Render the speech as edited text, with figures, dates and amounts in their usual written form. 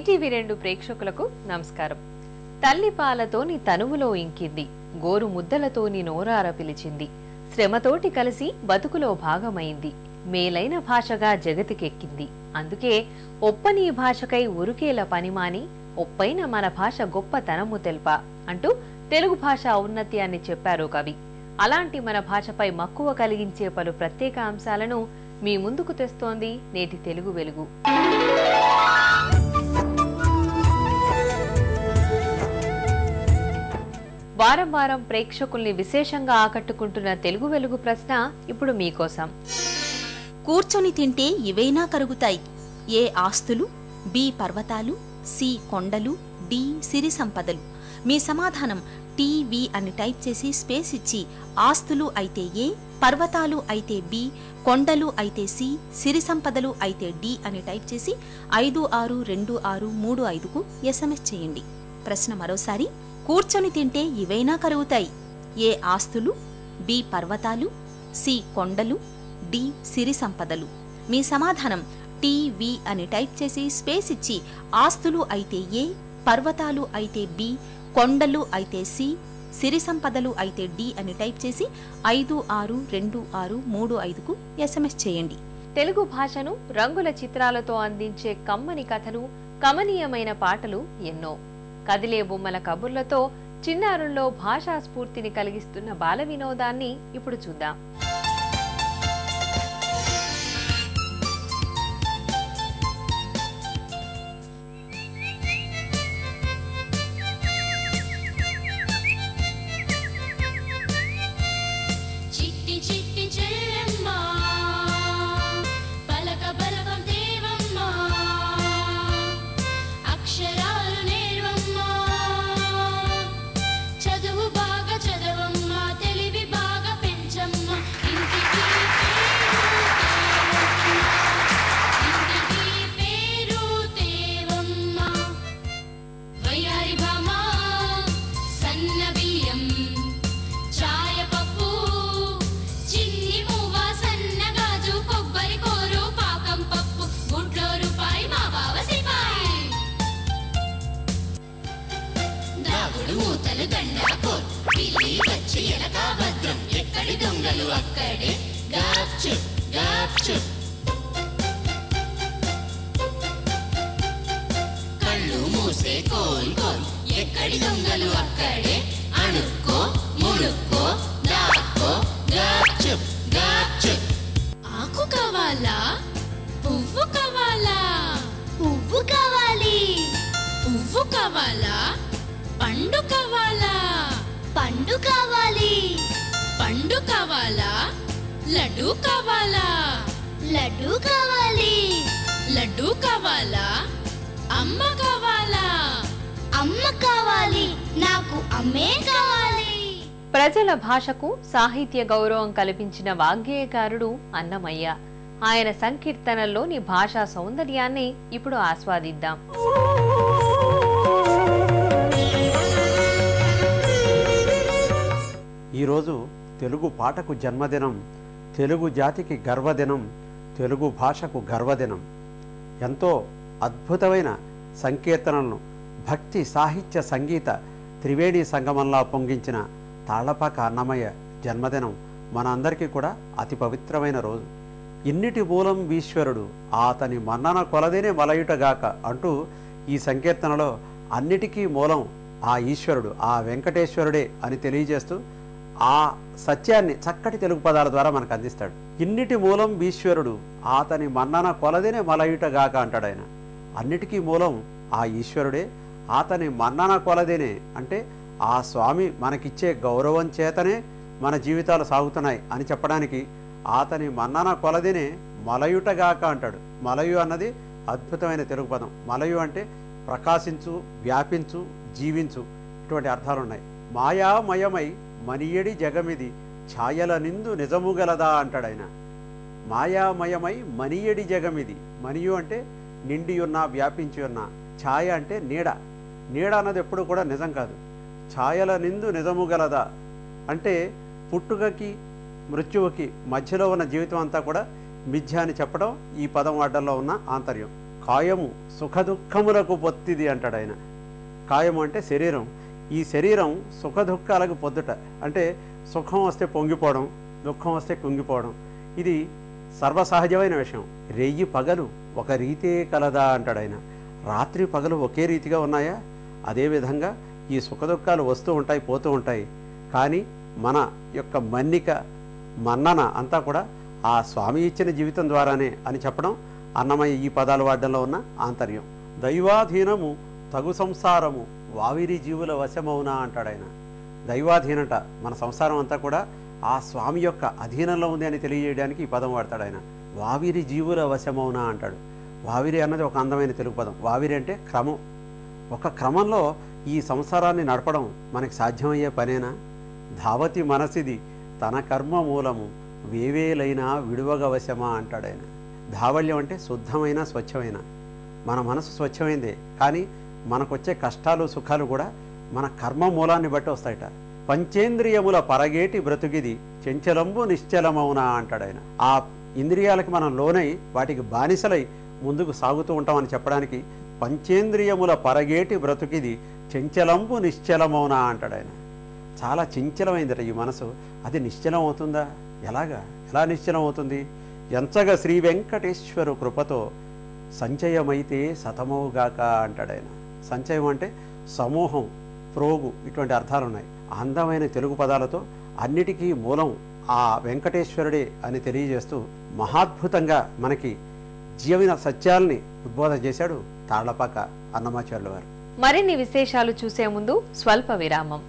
ఈటీవీ2 ప్రేక్షకులకు నమస్కారం. తల్లి పాలతోని తనువులో ఇంకింది, గోరు ముద్దలతోని నోరార పిలిచింది, శ్రమతోటి కలిసి బతుకులో భాగమైంది, మేలైన భాషగా జగతికెక్కింది. అందుకే ఒప్పని భాషకై ఉరుకేల పనిమాని, ఒప్పైన మన భాష గొప్పతనము తెల్పా అంటూ తెలుగు భాష ఔన్నత్యాన్ని చెప్పారు కవి. అలాంటి మన భాషపై మక్కువ కలిగించే పలు ప్రత్యేక అంశాలను మీ ముందుకు తెస్తోంది నేటి తెలుగు వెలుగు. వారం వారం ప్రేక్షకుల్ని విశేషంగా ఆకట్టుకుంటున్న తెలుగు వెలుగు ప్రశ్న ఇప్పుడు మీకోసం. కూర్చొని తింటే ఇవైనా కరుగుతాయి. ఏ ఆస్తులు? బి పర్వతాలు, సి కొండలు, డి సిరి సంపదలు. మీ సమాధానం టీవీ అని టైప్ చేసి స్పేస్ ఇచ్చి ఆస్తులు అయితే ఏ, పర్వతాలు అయితే బి, కొండలు అయితే సి, సిరి సంపదలు అయితే డి అని టైప్ చేసి 562635కు SMS చేయండి. ప్రశ్న మరోసారి, కూర్చొని తింటే ఇవైనా కరుగుతాయి. ఏ ఆస్తులు? బి పర్వతాలు, సి కొండలు, డి సిరి సంపదలు. మీ సమాధానం టీవీ అని టైప్ చేసి స్పేస్ ఇచ్చి ఆస్తులు అయితే ఏ, పర్వతాలు అయితే బి, కొండలు అయితే సి, సిరి సంపదలు అయితే డి అని టైప్ చేసి 562635కు SMS చేయండి. తెలుగు భాషను రంగుల చిత్రాలతో అందించే కమ్మని కథలు, కమనీయమైన పాటలు ఎన్నో. కదిలే బొమ్మల కబుర్లతో చిన్నారుల్లో భాషా స్ఫూర్తిని కలిగిస్తున్న బాల వినోదాన్ని ఇప్పుడు చూద్దాం. కళ్ళు మూసే కోల్ కోల్, ఎక్కడి దొంగలు అక్కడే, అణుక్కో ముణుక్కో దాక్కో గాప్చుప్ గాప్చుప్. ఆకు కావాలా? పువ్వు కావాలా? పువ్వు కావాలి. పువ్వు కావాలా? పండు కావాలా? పండు కావాలి. పండు కావాలా? లడ్డు కావాలా? లడ్డు కావాలి. లడ్డు కావాలా? అమ్మ కావాలా? అమ్మ కావాలి. నాకు అమ్మే కావాలి. ప్రజల భాషకు సాహిత్య గౌరవం కల్పించిన వాగ్గేయకారుడు అన్నమయ్య. ఆయన సంకీర్తనల్లోని భాషా సౌందర్యాన్ని ఇప్పుడు ఆస్వాదిద్దాం. ఈరోజు తెలుగు పాటకు జన్మదినం, తెలుగు జాతికి గర్వదినం, తెలుగు భాషకు గర్వదినం. ఎంతో అద్భుతమైన సంకీర్తనలను భక్తి సాహిత్య సంగీత త్రివేణి సంగమంలా పొంగించిన తాళ్లపాక అన్నమయ్య జన్మదినం మన అందరికీ కూడా అతి పవిత్రమైన రోజు. ఇన్నిటి మూలం ఈశ్వరుడు, అతని మన్నన కొలదేనే మలయుటగాక అంటూ ఈ సంకీర్తనలో అన్నిటికీ మూలం ఆ ఈశ్వరుడు, ఆ వెంకటేశ్వరుడే అని తెలియజేస్తూ ఆ సత్యాన్ని చక్కటి తెలుగు పదాల ద్వారా మనకు అందిస్తాడు. ఇన్నిటి మూలం ఈశ్వరుడు, అతని మన్నన కొలదేనే మలయుటగాక అంటాడు ఆయన. అన్నిటికీ మూలం ఆ ఈశ్వరుడే, అతని మన్నన కొలదేనే అంటే ఆ స్వామి మనకిచ్చే గౌరవం చేతనే మన జీవితాలు సాగుతున్నాయి అని చెప్పడానికి అతని మన్నన కొలదినే మలయుటగాక అంటాడు. మలయు అన్నది అద్భుతమైన తెలుగు పదం. మలయు అంటే ప్రకాశించు, వ్యాపించు, జీవించు, ఇటువంటి అర్థాలు ఉన్నాయి. మాయామయమై మనియడి జగమిది, ఛాయల నిందు నిజము గలదా అంటాడు ఆయన. మాయామయమై మనియడి జగమిది. మనియు అంటే నిండి ఉన్న, వ్యాపించి ఉన్న. ఛాయ అంటే నీడ. నీడ అన్నది ఎప్పుడు కూడా నిజం కాదు. ఛాయల నిందు నిజము గలదా అంటే పుట్టుకకి మృత్యువుకి మధ్యలో ఉన్న జీవితం అంతా కూడా మిథ్య అని చెప్పడం ఈ పదం వాడల్లో ఉన్న ఆంతర్యం. కాయము సుఖదుఖములకు పొత్తిది అంటాడు ఆయన. కాయము అంటే శరీరం. ఈ శరీరం సుఖదుఖాలకు పొద్దుట, అంటే సుఖం వస్తే పొంగిపోవడం, దుఃఖం వస్తే కుంగిపోవడం, ఇది సర్వసహజమైన విషయం. రెయ్యి పగలు ఒక రీతే కలదా అంటాడు ఆయన. రాత్రి పగలు ఒకే రీతిగా ఉన్నాయా? అదేవిధంగా ఈ సుఖదుఖాలు వస్తూ ఉంటాయి, పోతూ ఉంటాయి. కానీ మన యొక్క మన్నిక, మన్నన అంతా కూడా ఆ స్వామి ఇచ్చిన జీవితం ద్వారానే అని చెప్పడం అన్నమయ్య ఈ పదాలు వాడడంలో ఉన్న ఆంతర్యం. దైవాధీనము తగు సంసారము వావిరి జీవుల వశమవునా అంటాడు ఆయన. దైవాధీనట, మన సంసారం అంతా కూడా ఆ స్వామి యొక్క అధీనంలో ఉంది అని తెలియజేయడానికి ఈ పదం వాడతాడు ఆయన. వావిరి జీవుల వశమవునా అంటాడు. వావిరి అన్నది ఒక అందమైన తెలుగు పదం. వావిరి అంటే క్రమం. ఒక క్రమంలో ఈ సంసారాన్ని నడపడం మనకి సాధ్యమయ్యే పనేనా? ధావతి మనసిది తన కర్మ మూలము వేవేలైనా విడువగవశమా అంటాడు ఆయన. ధావల్యం అంటే శుద్ధమైన, స్వచ్ఛమైన. మన మనసు స్వచ్ఛమైందే, కానీ మనకొచ్చే కష్టాలు సుఖాలు కూడా మన కర్మ మూలాన్ని బట్టి వస్తాయట. పంచేంద్రియముల పరగేటి బ్రతుకిది చెంచలంబు నిశ్చలమవునా అంటాడు ఆయన. ఆ ఇంద్రియాలకి మనం లోనై వాటికి బానిసలై ముందుకు సాగుతూ ఉంటామని చెప్పడానికి పంచేంద్రియముల పరగేటి బ్రతుకిది చెంచలంబు నిశ్చలమవునా అంటాడు ఆయన. చాలా చంచలమైందట ఈ మనసు. అది నిశ్చలం అవుతుందా? ఎలా నిశ్చలం అవుతుంది? ఎంచగ శ్రీ వెంకటేశ్వరు కృపతో సంచయమైతే సతమవుగాక అంటాడు ఆయన. సంచయం అంటే సమూహం, ప్రోగు, ఇటువంటి అర్థాలు ఉన్నాయి. అందమైన తెలుగు పదాలతో అన్నిటికీ మూలం ఆ వెంకటేశ్వరుడే అని తెలియజేస్తూ మహాద్భుతంగా మనకి జీవన సత్యాల్ని ఉద్బోధన చేశాడు తాళ్లపాక అన్నమాచార్యుల వారు. మరిన్ని విశేషాలు చూసే ముందు స్వల్ప విరామం.